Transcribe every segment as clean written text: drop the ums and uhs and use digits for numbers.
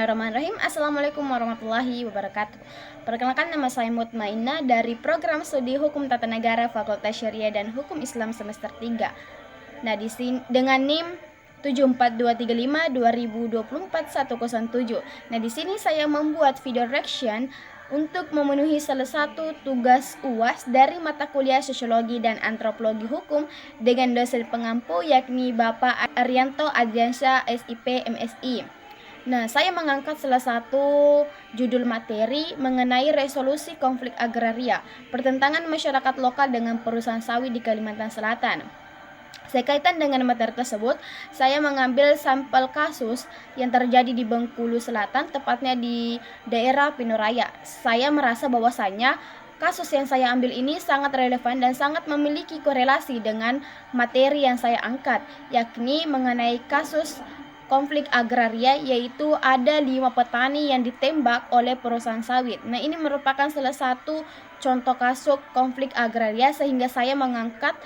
Bismillahirrahmanirrahim. Assalamualaikum warahmatullahi wabarakatuh. Perkenalkan, nama saya Mutmainah dari program studi Hukum Tata Negara Fakultas Syariah dan Hukum Islam semester 3. Nah, di sini dengan NIM 742352024-107. Nah, di sini saya membuat video reaction untuk memenuhi salah satu tugas UAS dari mata kuliah Sosiologi dan Antropologi Hukum dengan dosen pengampu yakni Bapak Arianto Adriansyah SIP MSI. Nah, saya mengangkat salah satu judul materi mengenai resolusi konflik agraria, pertentangan masyarakat lokal dengan perusahaan sawit di Kalimantan Selatan. Sekaitan dengan materi tersebut, saya mengambil sampel kasus yang terjadi di Bengkulu Selatan, tepatnya di daerah Pinoraya. Saya merasa bahwasanya kasus yang saya ambil ini sangat relevan dan sangat memiliki korelasi dengan materi yang saya angkat, yakni mengenai kasus konflik agraria, yaitu ada 5 petani yang ditembak oleh perusahaan sawit. Nah, ini merupakan salah satu contoh kasus konflik agraria sehingga saya mengangkat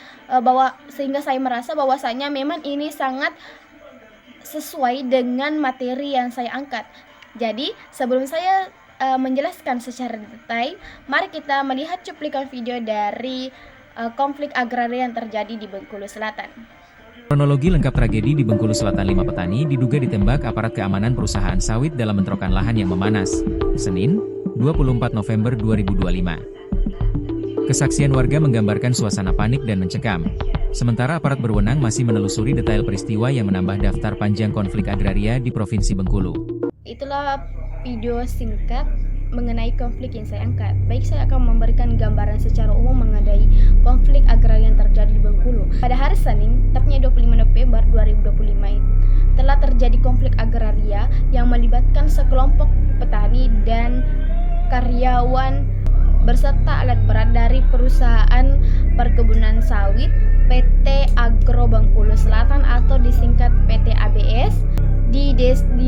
sehingga saya merasa bahwasanya memang ini sangat sesuai dengan materi yang saya angkat. Jadi, sebelum saya menjelaskan secara detail, mari kita melihat cuplikan video dari konflik agraria yang terjadi di Bengkulu Selatan. Kronologi lengkap tragedi di Bengkulu Selatan. 5 petani diduga ditembak aparat keamanan perusahaan sawit dalam bentrokan lahan yang memanas. Senin, 24 November 2025. Kesaksian warga menggambarkan suasana panik dan mencekam. Sementara aparat berwenang masih menelusuri detail peristiwa yang menambah daftar panjang konflik agraria di Provinsi Bengkulu. Itulah video singkat mengenai konflik yang saya angkat. Baik, saya akan memberikan gambaran secara umum mengenai konflik agraria yang terjadi di Bengkulu. Pada hari Senin, tepatnya 25 November 2025, telah terjadi konflik agraria yang melibatkan sekelompok petani dan karyawan berserta alat berat dari perusahaan perkebunan sawit PT Agro Bengkulu Selatan atau disingkat PT ABS di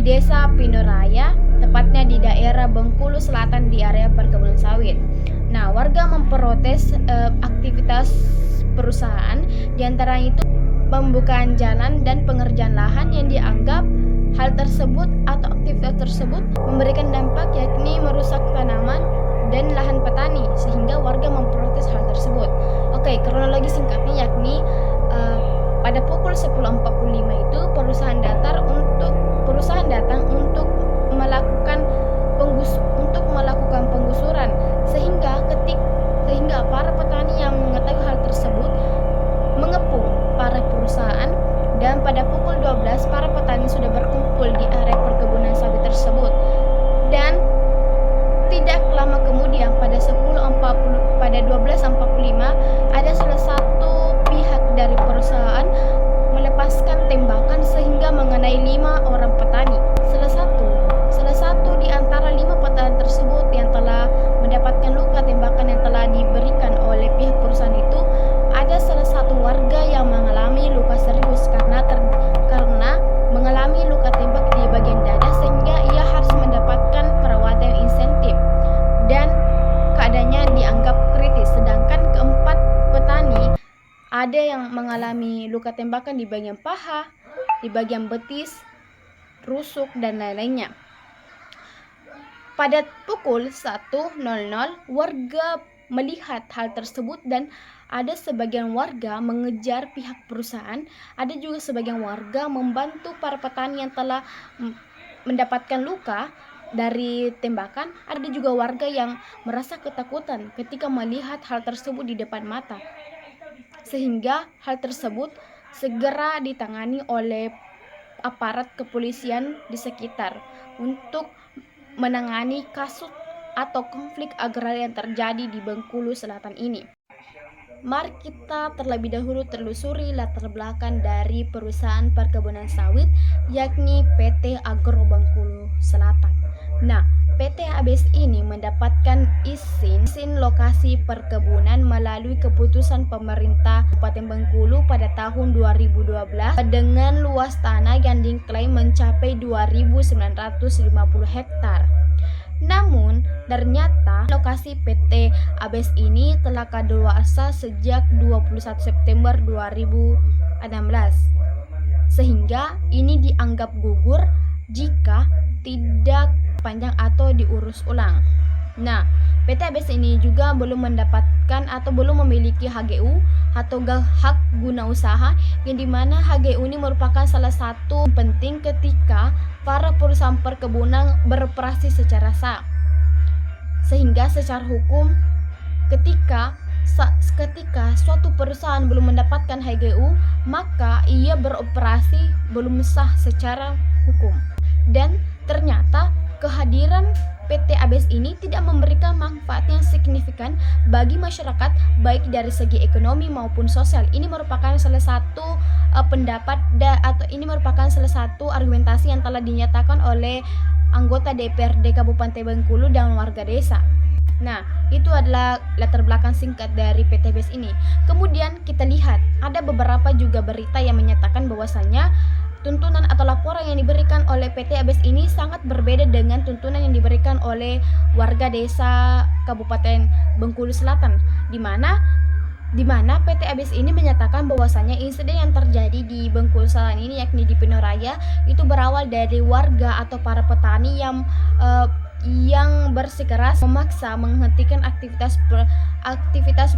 desa Pinoraya, tepatnya di daerah Bengkulu Selatan di area perkebunan sawit. Nah, warga memprotes aktivitas perusahaan, diantara itu pembukaan jalan dan pengerjaan lahan yang dianggap hal tersebut atau aktivitas tersebut memberikan dampak, yakni merusak tanaman dan lahan petani, sehingga warga memprotes hal tersebut. Oke, kronologi singkatnya yakni pada pukul 10.45 itu perusahaan datang untuk melakukan penggusuran, sehingga para petani yang mengetahui hal tersebut mengepung para perusahaan, dan pada pukul 12 para petani sudah berkumpul di area perkebunan sawit tersebut. Dan tidak lama kemudian pada 12.45 ada salah satu pihak dari perusahaan melepaskan tembakan sehingga mengenai 5 orang petani. Salah satu di antara 5 petani tersebut yang telah mendapatkan luka tembakan yang telah diberikan oleh pihak perusahaan itu, ada salah satu warga yang mengalami luka serius karena mengalami luka tembak di bagian dada, sehingga ia harus mendapatkan perawatan insentif dan keadaannya dianggap kritis. Sedangkan keempat petani ada yang mengalami luka tembakan di bagian paha, di bagian betis, rusuk, dan lain-lainnya. Pada pukul 1.00 warga melihat hal tersebut dan ada sebagian warga mengejar pihak perusahaan, ada juga sebagian warga membantu para petani yang telah mendapatkan luka dari tembakan. Ada juga warga yang merasa ketakutan ketika melihat hal tersebut di depan mata, sehingga hal tersebut segera ditangani oleh aparat kepolisian di sekitar untuk menangani kasus atau konflik agraria yang terjadi di Bengkulu Selatan ini. Mari kita terlebih dahulu telusuri latar belakang dari perusahaan perkebunan sawit, yakni PT Agro Bengkulu Selatan. Nah, PT ABS ini mendapatkan izin lokasi perkebunan melalui keputusan pemerintah Kabupaten Bengkulu pada tahun 2012 dengan luas tanah yang diklaim mencapai 2.950 hektar. Namun, ternyata lokasi PT ABS ini telah kadaluarsa sejak 21 September 2016. Sehingga ini dianggap gugur jika tidak panjang atau diurus ulang. Nah, PT ABS ini juga belum mendapatkan atau belum memiliki HGU atau hak guna usaha, yang dimana HGU ini merupakan salah satu penting ketika para perusahaan perkebunan beroperasi secara sah. Sehingga secara hukum ketika suatu perusahaan belum mendapatkan HGU, maka ia beroperasi belum sah secara hukum. Dan ternyata kehadiran PT ABS ini tidak memberikan manfaat yang signifikan bagi masyarakat, baik dari segi ekonomi maupun sosial. Ini merupakan salah satu pendapat atau ini merupakan salah satu argumentasi yang telah dinyatakan oleh anggota DPRD Kabupaten Bengkulu dan warga desa. Nah, itu adalah latar belakang singkat dari PT ABS ini. Kemudian kita lihat ada beberapa juga berita yang menyatakan bahwasanya tuntunan atau laporan yang diberikan oleh PT ABS ini sangat berbeda dengan tuntunan yang diberikan oleh warga desa Kabupaten Bengkulu Selatan, di mana PT ABS ini menyatakan bahwasanya insiden yang terjadi di Bengkulu Selatan ini, yakni di Pinoraya, itu berawal dari warga atau para petani yang bersikeras memaksa menghentikan aktivitas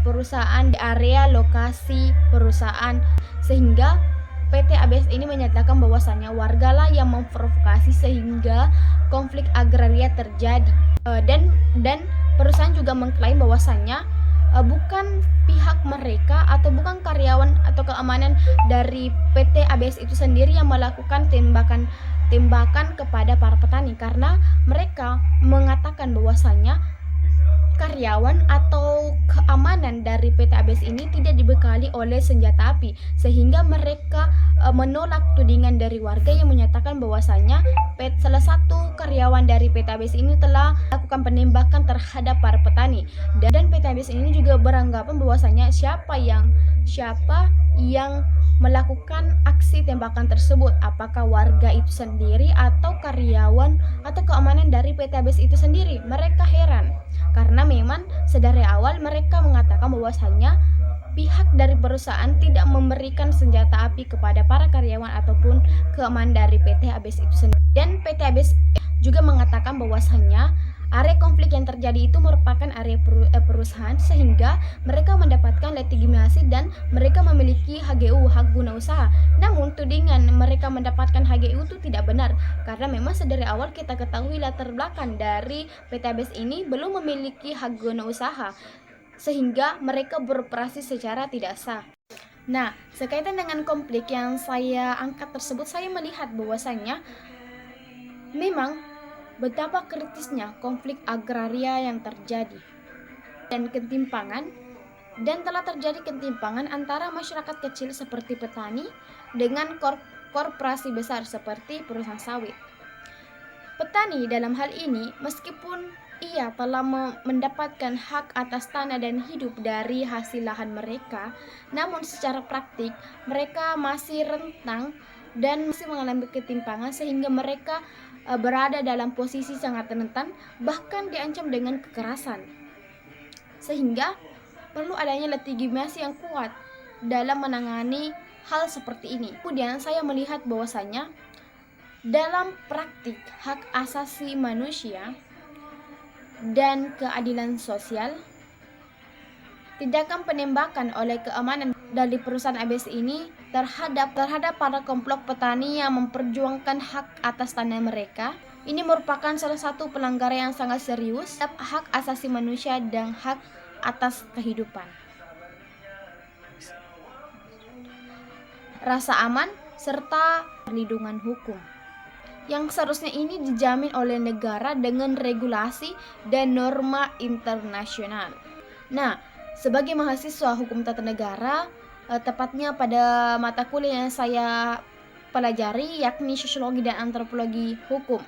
perusahaan di area lokasi perusahaan, sehingga PT ABS ini menyatakan bahwasannya wargalah yang memprovokasi sehingga konflik agraria terjadi. Dan perusahaan juga mengklaim bahwasannya bukan pihak mereka atau bukan karyawan atau keamanan dari PT ABS itu sendiri yang melakukan tembakan kepada para petani, karena mereka mengatakan bahwasannya karyawan atau keamanan dari PT ABS ini tidak dibekali oleh senjata api, sehingga mereka menolak tudingan dari warga yang menyatakan bahwasanya salah satu karyawan dari PT ABS ini telah melakukan penembakan terhadap para petani. Dan PT ABS ini juga beranggapan bahwasanya siapa yang melakukan aksi tembakan tersebut, apakah warga itu sendiri atau karyawan atau keamanan dari PT ABS itu sendiri. Mereka heran karena memang sedari awal mereka mengatakan bahwasanya pihak dari perusahaan tidak memberikan senjata api kepada para karyawan ataupun keamanan dari PT ABS itu sendiri. Dan PT ABS juga mengatakan bahwasanya area konflik yang terjadi itu merupakan area perusahaan, sehingga mereka mendapatkan legitimasi dan mereka memiliki HGU, hak guna usaha. Namun tudingan mereka mendapatkan HGU itu tidak benar, karena memang sedari awal kita ketahui latar belakang dari PT ABS ini belum memiliki hak guna usaha, sehingga mereka beroperasi secara tidak sah. Nah, sekaitan dengan konflik yang saya angkat tersebut, saya melihat bahwasanya memang betapa kritisnya konflik agraria yang terjadi dan telah terjadi ketimpangan antara masyarakat kecil seperti petani dengan korporasi besar seperti perusahaan sawit. Petani dalam hal ini, meskipun ia telah mendapatkan hak atas tanah dan hidup dari hasil lahan mereka, namun secara praktik mereka masih rentang dan masih mengalami ketimpangan, sehingga mereka berada dalam posisi sangat rentan, bahkan diancam dengan kekerasan. Sehingga perlu adanya legitimasi yang kuat dalam menangani hal seperti ini. Kemudian saya melihat bahwasanya dalam praktik hak asasi manusia dan keadilan sosial, tindakan penembakan oleh keamanan dari perusahaan ABS ini terhadap para kelompok petani yang memperjuangkan hak atas tanah mereka, ini merupakan salah satu pelanggaran yang sangat serius terhadap hak asasi manusia dan hak atas kehidupan, rasa aman, serta perlindungan hukum yang seharusnya ini dijamin oleh negara dengan regulasi dan norma internasional. Nah, sebagai mahasiswa hukum tata negara, tepatnya pada mata kuliah yang saya pelajari, yakni sosiologi dan antropologi hukum,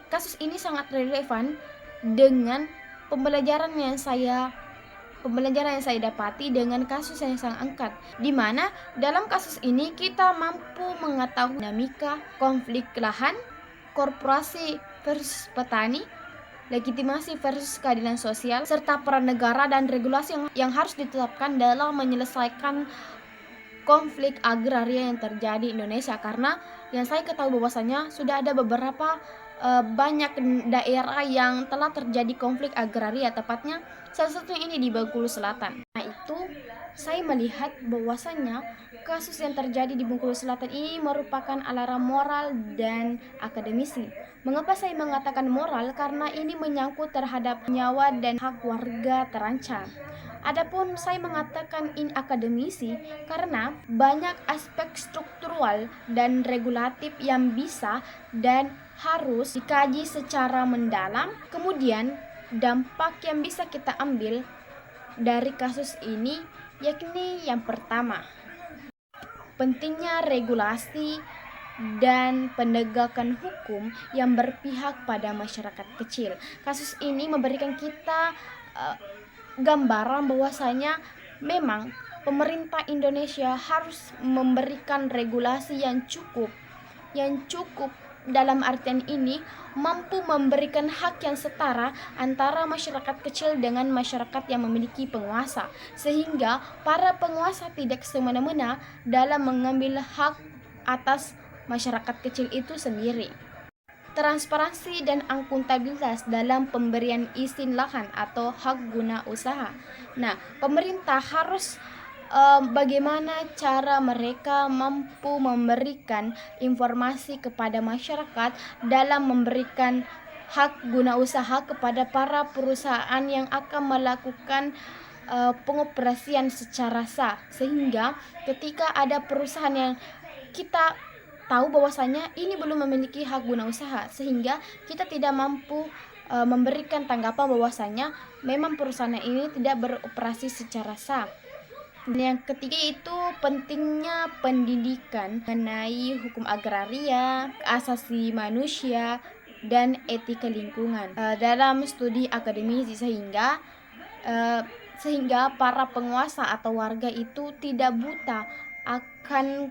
kasus ini sangat relevan dengan pembelajaran yang saya dapati dengan kasus yang saya angkat, di mana dalam kasus ini kita mampu mengetahui dinamika konflik lahan, korporasi versus petani, legitimasi versus keadilan sosial, serta peran negara dan regulasi yang harus ditetapkan dalam menyelesaikan konflik agraria yang terjadi di Indonesia. Karena yang saya ketahui bahwasanya sudah ada beberapa banyak daerah yang telah terjadi konflik agraria, tepatnya salah satunya ini di Bengkulu Selatan. Nah, itu saya melihat bahwasanya kasus yang terjadi di Bengkulu Selatan ini merupakan alarm moral dan akademisi. Mengapa saya mengatakan moral? Karena ini menyangkut terhadap nyawa dan hak warga terancam. Adapun saya mengatakan ini akademisi karena banyak aspek struktural dan regulatif yang bisa dan harus dikaji secara mendalam. Kemudian dampak yang bisa kita ambil dari kasus ini yakni yang pertama, pentingnya regulasi dan penegakan hukum yang berpihak pada masyarakat kecil. Kasus ini memberikan kita gambaran bahwasanya memang pemerintah Indonesia harus memberikan regulasi yang cukup dalam artian ini mampu memberikan hak yang setara antara masyarakat kecil dengan masyarakat yang memiliki penguasa, sehingga para penguasa tidak semena-mena dalam mengambil hak atas masyarakat kecil itu sendiri. Transparansi dan akuntabilitas dalam pemberian izin lahan atau hak guna usaha. Nah, pemerintah harus bagaimana cara mereka mampu memberikan informasi kepada masyarakat dalam memberikan hak guna usaha kepada para perusahaan yang akan melakukan pengoperasian secara sah, sehingga ketika ada perusahaan yang kita tahu bahwasanya ini belum memiliki hak guna usaha, sehingga kita tidak mampu memberikan tanggapan bahwasanya memang perusahaan ini tidak beroperasi secara sah. Dan yang ketiga itu pentingnya pendidikan mengenai hukum agraria, asasi manusia, dan etika lingkungan dalam studi akademisi, sehingga para penguasa atau warga itu tidak buta akan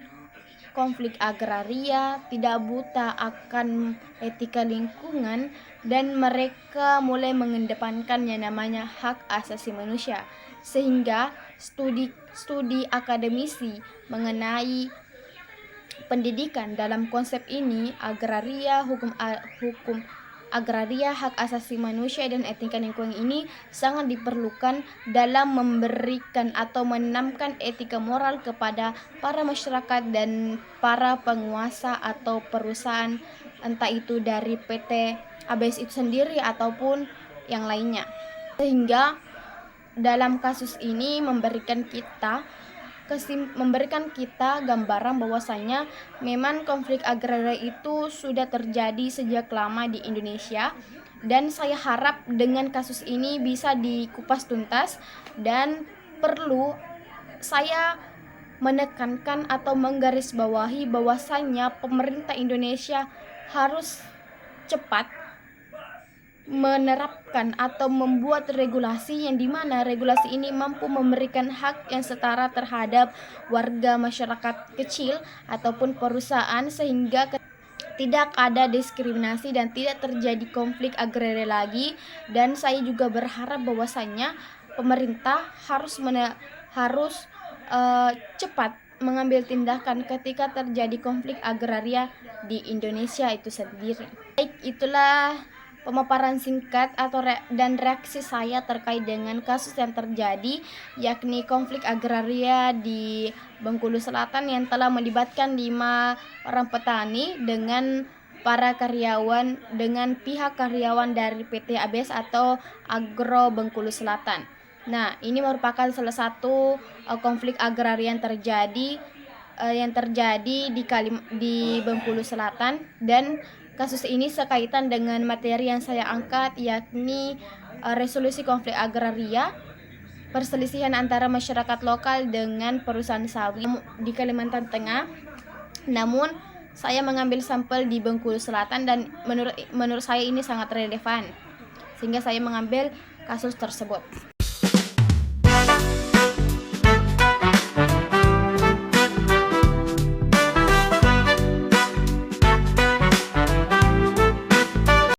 konflik agraria, tidak buta akan etika lingkungan, dan mereka mulai mengedepankan yang namanya hak asasi manusia, sehingga studi akademisi mengenai pendidikan dalam konsep ini, agraria, hukum agraria, hak asasi manusia, dan etika lingkungan ini sangat diperlukan dalam memberikan atau menanamkan etika moral kepada para masyarakat dan para penguasa atau perusahaan, entah itu dari PT ABS itu sendiri ataupun yang lainnya. Sehingga dalam kasus ini memberikan kita gambaran bahwasanya memang konflik agraria itu sudah terjadi sejak lama di Indonesia, dan saya harap dengan kasus ini bisa dikupas tuntas, dan perlu saya menekankan atau menggarisbawahi bahwasanya pemerintah Indonesia harus cepat menerapkan atau membuat regulasi yang dimana regulasi ini mampu memberikan hak yang setara terhadap warga masyarakat kecil ataupun perusahaan, sehingga tidak ada diskriminasi dan tidak terjadi konflik agraria lagi. Dan saya juga berharap bahwasanya pemerintah harus cepat mengambil tindakan ketika terjadi konflik agraria di Indonesia itu sendiri. Baik, itulah pemaparan singkat dan reaksi saya terkait dengan kasus yang terjadi, yakni konflik agraria di Bengkulu Selatan yang telah melibatkan 5 orang petani dengan para karyawan, dengan pihak karyawan dari PT ABS atau Agro Bengkulu Selatan. Nah, ini merupakan salah satu konflik agraria yang terjadi di Bengkulu Selatan, dan kasus ini sekaitan dengan materi yang saya angkat, yakni resolusi konflik agraria, perselisihan antara masyarakat lokal dengan perusahaan sawit di Kalimantan Tengah. Namun saya mengambil sampel di Bengkulu Selatan dan menurut saya ini sangat relevan, sehingga saya mengambil kasus tersebut.